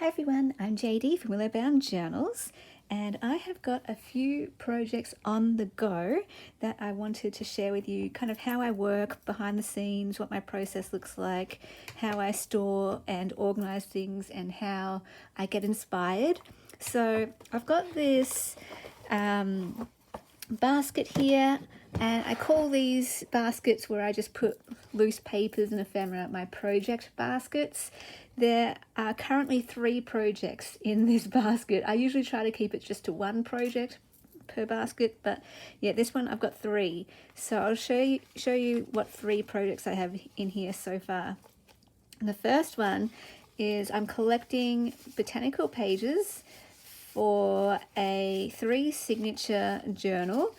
Hi everyone, I'm JD from Willowbound Journals, and I have got a few projects on the go that I wanted to share with you, kind of how I work behind the scenes, what my process looks like, how I store and organize things, and how I get inspired. So I've got this basket here, and I call these baskets where I just put loose papers and ephemera, my project baskets. There are currently 3 projects in this basket. I usually try to keep it just to 1 project per basket, but yeah, this one I've got 3. So I'll show you what 3 projects I have in here so far. And the first one is I'm collecting botanical pages for a 3 signature journal,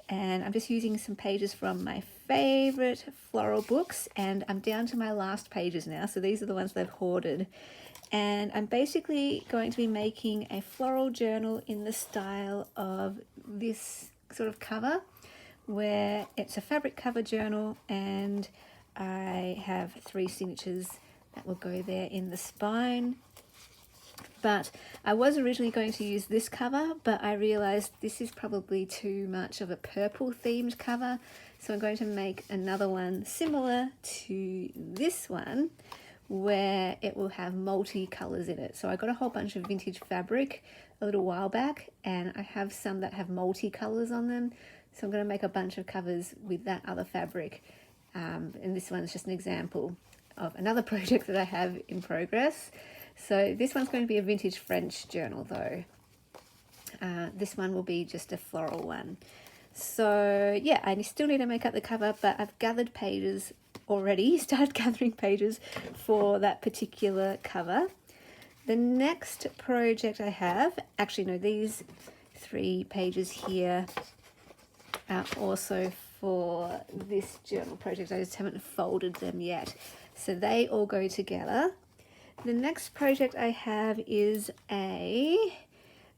and I'm just using some pages from my favorite floral books, and I'm down to my last pages now, so these are the ones that I've hoarded. And I'm basically going to be making a floral journal in the style of this sort of cover, where it's a fabric cover journal, and I have 3 signatures that will go there in the spine. But I was originally going to use this cover, but I realized this is probably too much of a purple themed cover, so I'm going to make another one similar to this one where it will have multi-colors in it. So I got a whole bunch of vintage fabric a little while back, and I have some that have multi-colors on them, so I'm going to make a bunch of covers with that other fabric. And this one's just an example of another project that I have in progress. So this one's going to be a vintage French journal though. This one will be just a floral one. So yeah, I still need to make up the cover, but I've gathered pages already, started gathering pages for that particular cover. The next project I have, actually no, these 3 pages here are also for this journal project. I just haven't folded them yet. So they all go together. The next project I have is a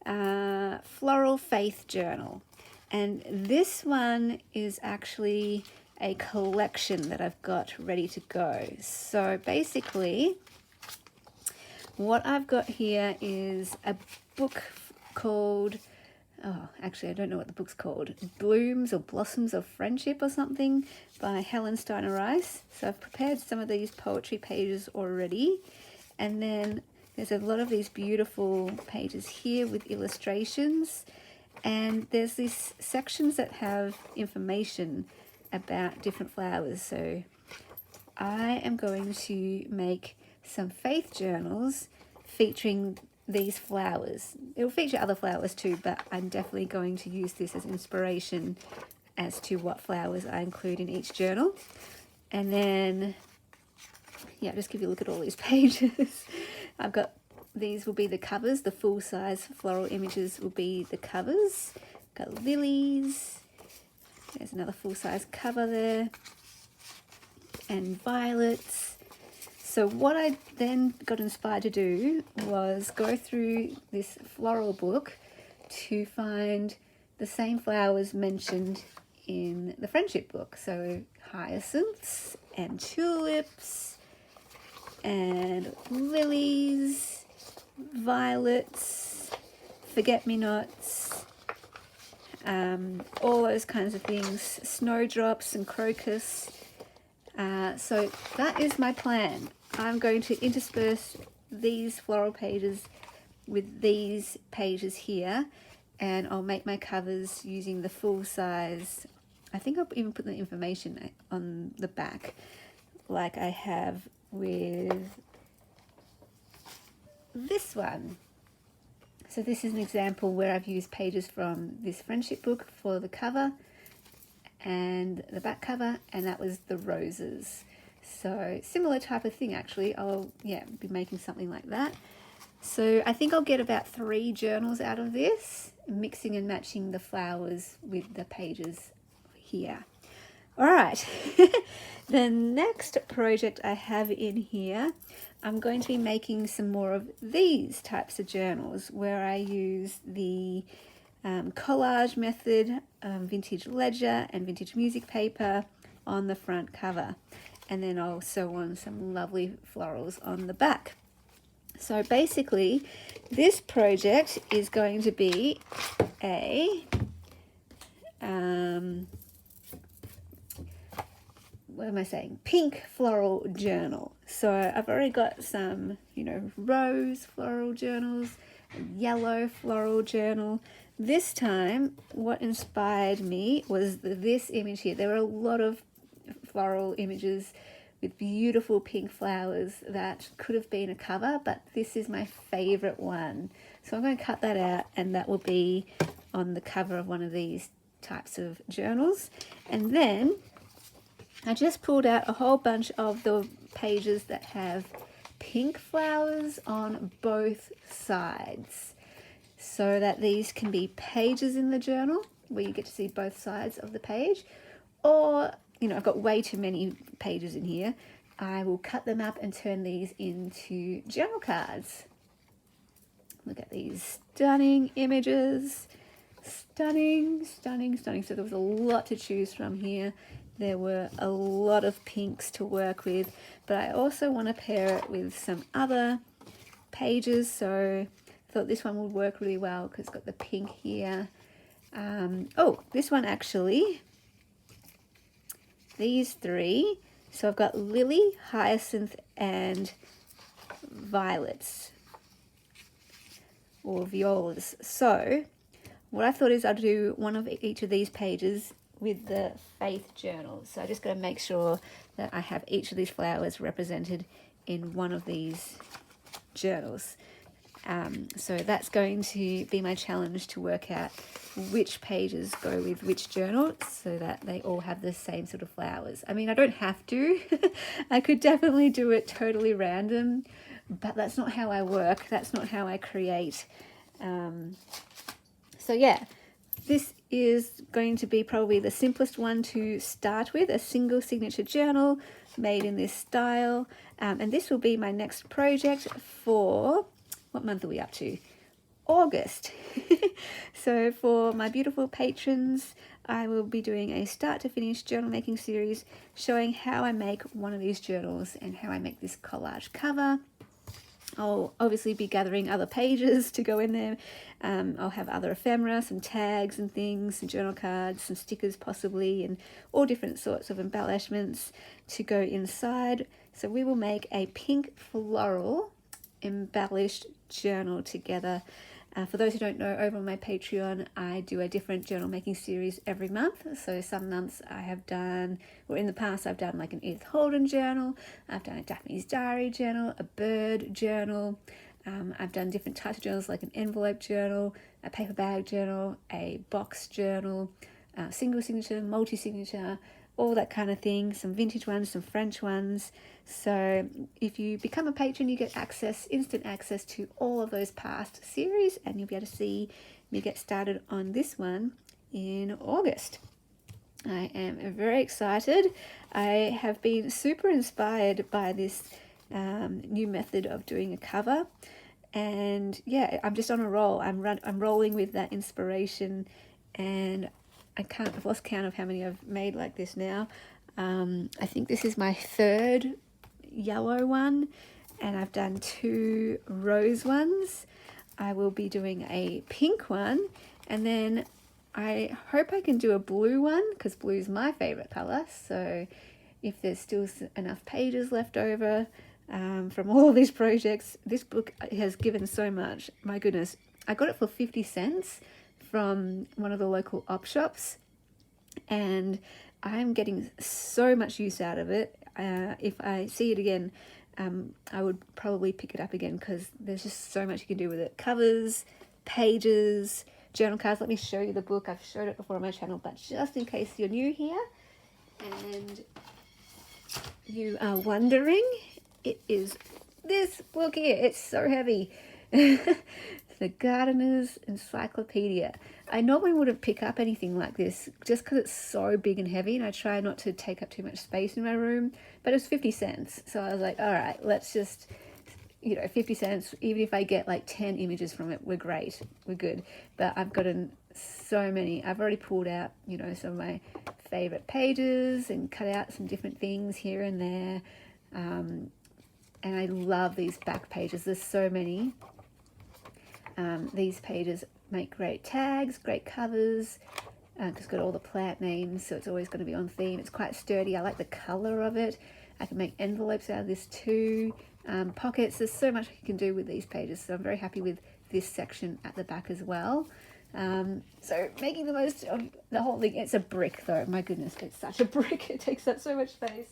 floral faith journal, and this one is actually a collection that I've got ready to go. So basically what I've got here is a book called, oh, actually I don't know what the book's called, Blooms or Blossoms of Friendship or something, by Helen Steiner Rice. So I've prepared some of these poetry pages already. And then there's a lot of these beautiful pages here with illustrations. And there's these sections that have information about different flowers. So I am going to make some faith journals featuring these flowers. It will feature other flowers too, but I'm definitely going to use this as inspiration as to what flowers I include in each journal. And then yeah, just give you a look at all these pages. I've got, these will be the covers, the full-size floral images will be the covers. Got lilies, there's another full-size cover there, and violets. So what I then got inspired to do was go through this floral book to find the same flowers mentioned in the friendship book. So hyacinths and tulips and lilies, violets, forget-me-nots, all those kinds of things, snowdrops and crocus. So that is my plan. I'm going to intersperse these floral pages with these pages here, and I'll make my covers using the full size. I think I'll even put the information on the back like I have with this one. So this is an example where I've used pages from this friendship book for the cover and the back cover, and that was the roses. So similar type of thing actually. I'll be making something like that. So I think I'll get about 3 journals out of this, mixing and matching the flowers with the pages here. All right, the next project I have in here, I'm going to be making some more of these types of journals where I use the collage method, vintage ledger and vintage music paper on the front cover. And then I'll sew on some lovely florals on the back. So basically, this project is going to be a what am I saying? Pink floral journal. So I've already got some, rose floral journals, a yellow floral journal. This time, what inspired me was this image here. There were a lot of floral images with beautiful pink flowers that could have been a cover, but this is my favorite one. So I'm going to cut that out, and that will be on the cover of one of these types of journals. And then I just pulled out a whole bunch of the pages that have pink flowers on both sides, so that these can be pages in the journal where you get to see both sides of the page. Or, I've got way too many pages in here. I will cut them up and turn these into journal cards. Look at these stunning images. Stunning, stunning, stunning. So there was a lot to choose from here. There were a lot of pinks to work with, but I also want to pair it with some other pages. So I thought this one would work really well because it's got the pink here. This one actually, these three. So I've got lily, hyacinth, and violets, or violas. So what I thought is I'd do one of each of these pages with the faith journal. So I just got to make sure that I have each of these flowers represented in one of these journals. So that's going to be my challenge, to work out which pages go with which journal so that they all have the same sort of flowers. I mean, I don't have to. I could definitely do it totally random, but that's not how I work. That's not how I create. So yeah, this is going to be probably the simplest one to start with, a single signature journal made in this style. And this will be my next project for, what month are we up to? August. So for my beautiful patrons, I will be doing a start to finish journal making series showing how I make one of these journals and how I make this collage cover. I'll obviously be gathering other pages to go in there. I'll have other ephemera, some tags and things, some journal cards, some stickers possibly, and all different sorts of embellishments to go inside. So we will make a pink floral embellished journal together. For those who don't know, over on my Patreon, I do a different journal making series every month. So some months I have done, or in the past I've done like an Edith Holden journal, I've done a Daphne's Diary journal, a bird journal. I've done different types of journals like an envelope journal, a paper bag journal, a box journal, single signature, multi-signature, all that kind of thing, some vintage ones, some French ones. So if you become a patron, you get access, instant access to all of those past series, and you'll be able to see me get started on this one in August. I am very excited. I have been super inspired by this new method of doing a cover, and yeah, I'm just on a roll. I'm rolling with that inspiration, and I've lost count of how many I've made like this now. I think this is my third yellow one, and I've done 2 rose ones. I will be doing a pink one, and then I hope I can do a blue one because blue is my favorite color. So if there's still enough pages left over from all these projects, this book has given so much. My goodness, I got it for 50 cents from one of the local op shops, and I'm getting so much use out of it. If I see it again, I would probably pick it up again because there's just so much you can do with it. Covers, pages, journal cards. Let me show you the book. I've showed it before on my channel, but just in case you're new here and you are wondering, it is this book here. It's so heavy. The Gardener's Encyclopedia. I normally wouldn't pick up anything like this just because it's so big and heavy, and I try not to take up too much space in my room, but it's 50 cents. So I was like, all right, let's just, 50 cents, even if I get like 10 images from it, we're great, we're good. But I've gotten so many. I've already pulled out, some of my favorite pages and cut out some different things here and there. And I love these back pages. There's so many. These pages make great tags, great covers. It's got all the plant names, so it's always going to be on theme. It's quite sturdy. I like the color of it. I can make envelopes out of this too. Pockets. There's so much you can do with these pages, so I'm very happy with this section at the back as well. So making the most of the whole thing. It's a brick though. My goodness, it's such a brick. It takes up so much space.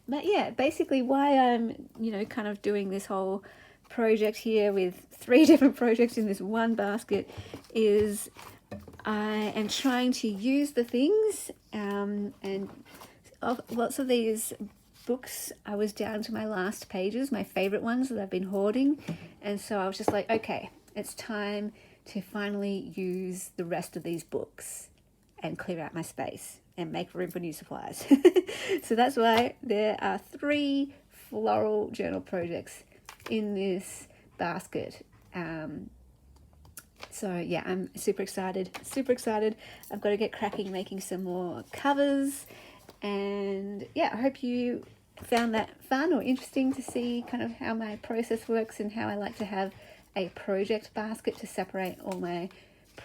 But yeah, basically why I'm, kind of doing this whole project here with 3 different projects in this one basket is I am trying to use the things, and lots of these books, I was down to my last pages, my favorite ones that I've been hoarding. And so I was just like, okay, it's time to finally use the rest of these books and clear out my space and make room for new supplies. So that's why there are 3 floral journal projects in this basket. So yeah, I'm super excited. I've got to get cracking making some more covers. And yeah, I hope you found that fun or interesting to see kind of how my process works and how I like to have a project basket to separate all my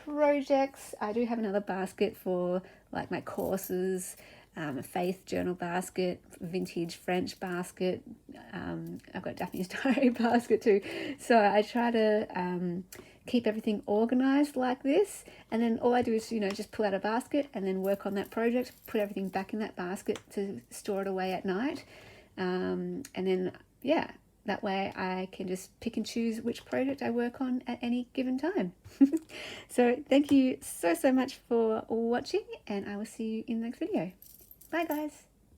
projects. I do have another basket for like my courses, a faith journal basket, vintage French basket. I've got Daphne's diary basket too. So I try to keep everything organized like this, and then all I do is just pull out a basket and then work on that project, put everything back in that basket to store it away at night, and then yeah, that way I can just pick and choose which project I work on at any given time. So thank you so much for watching, and I will see you in the next video. Bye guys.